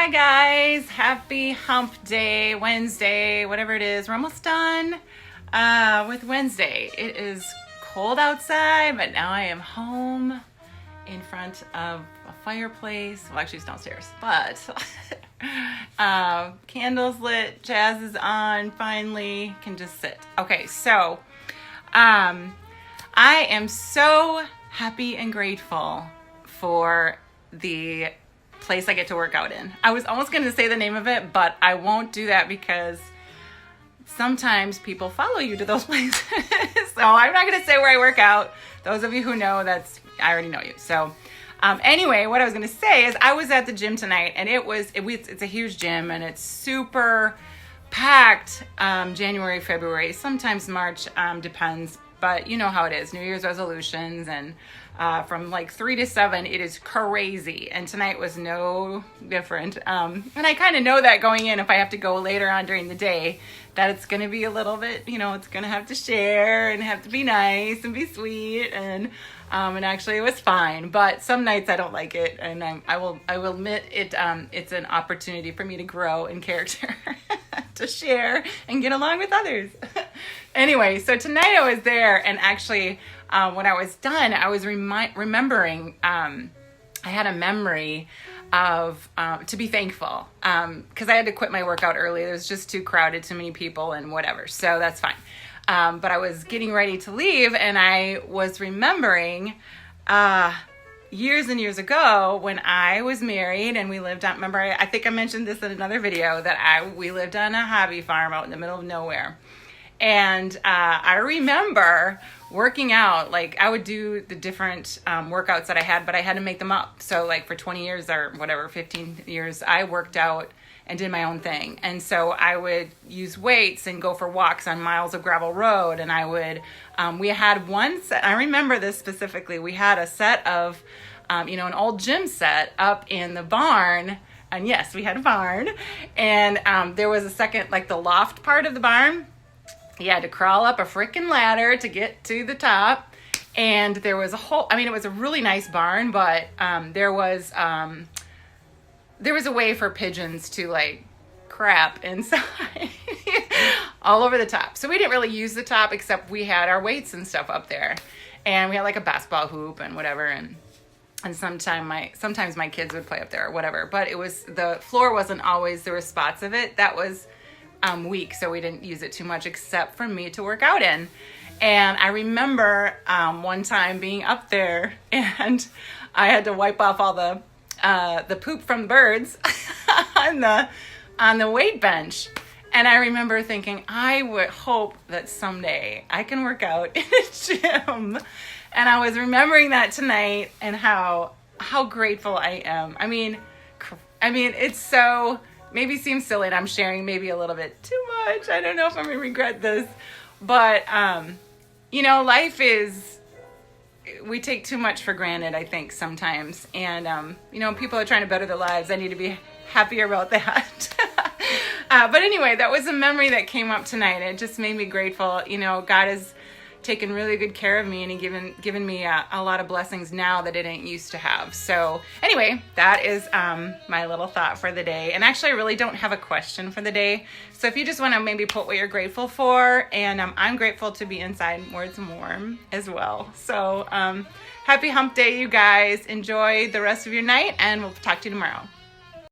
Hi guys, happy hump day, Wednesday, whatever it is. We're almost done with Wednesday. It is cold outside, but now I am home in front of a fireplace. Well, actually it's downstairs, but candles lit, jazz is on, finally can just sit. Okay, so I am so happy and grateful for the place I get to work out in. I was almost going to say the name of it, but I won't do that because sometimes people follow you to those places. So I'm not going to say where I work out. Those of you who know, I already know you. So anyway, what I was going to say is I was at the gym tonight, and it's a huge gym, and it's super packed. January, February, sometimes March, depends. But you know how it is, New Year's resolutions, and from like 3 to 7, it is crazy. And tonight was no different. And I kind of know that going in, if I have to go later on during the day, that it's going to be a little bit, it's going to have to share and have to be nice and be sweet. And actually it was fine. But some nights I don't like it. And I will admit it. It's an opportunity for me to grow in character, to share and get along with others. Anyway, so tonight I was there, and actually when I was done, I was remembering, I had a memory of to be thankful, because I had to quit my workout early. It was just too crowded, too many people and whatever, so that's fine. But I was getting ready to leave, and I was remembering years and years ago when I was married and we lived on, remember, I think I mentioned this in another video, that we lived on a hobby farm out in the middle of nowhere. And I remember working out, like I would do the different workouts that I had, but I had to make them up. So like for 20 years or whatever, 15 years, I worked out and did my own thing. And so I would use weights and go for walks on miles of gravel road. And I would, we had one set, I remember this specifically, we had a set of, an old gym set up in the barn. And yes, we had a barn. And there was a second, like the loft part of the barn. You had to crawl up a freaking ladder to get to the top. And there was it was a really nice barn, but there was a way for pigeons to like crap inside all over the top. So we didn't really use the top, except we had our weights and stuff up there. And we had like a basketball hoop and whatever. And sometimes my kids would play up there or whatever. But the floor wasn't always, there were spots of it that was weak, so we didn't use it too much except for me to work out in. And I remember one time being up there, and I had to wipe off all the poop from the birds on the weight bench. And I remember thinking, I would hope that someday I can work out in a gym. And I was remembering that tonight, and how grateful I am. I mean, it's so, maybe seems silly, and I'm sharing maybe a little bit too much. I don't know if I'm going to regret this. But, life is, we take too much for granted, I think, sometimes. And, people are trying to better their lives. I need to be happier about that. But anyway, that was a memory that came up tonight. It just made me grateful. God has taken really good care of me, and he given me a lot of blessings now that it ain't used to have. So anyway, that is my little thought for the day. And actually, I really don't have a question for the day. So if you just want to maybe put what you're grateful for, and I'm grateful to be inside where it's warm as well. So happy hump day, you guys. Enjoy the rest of your night, and we'll talk to you tomorrow.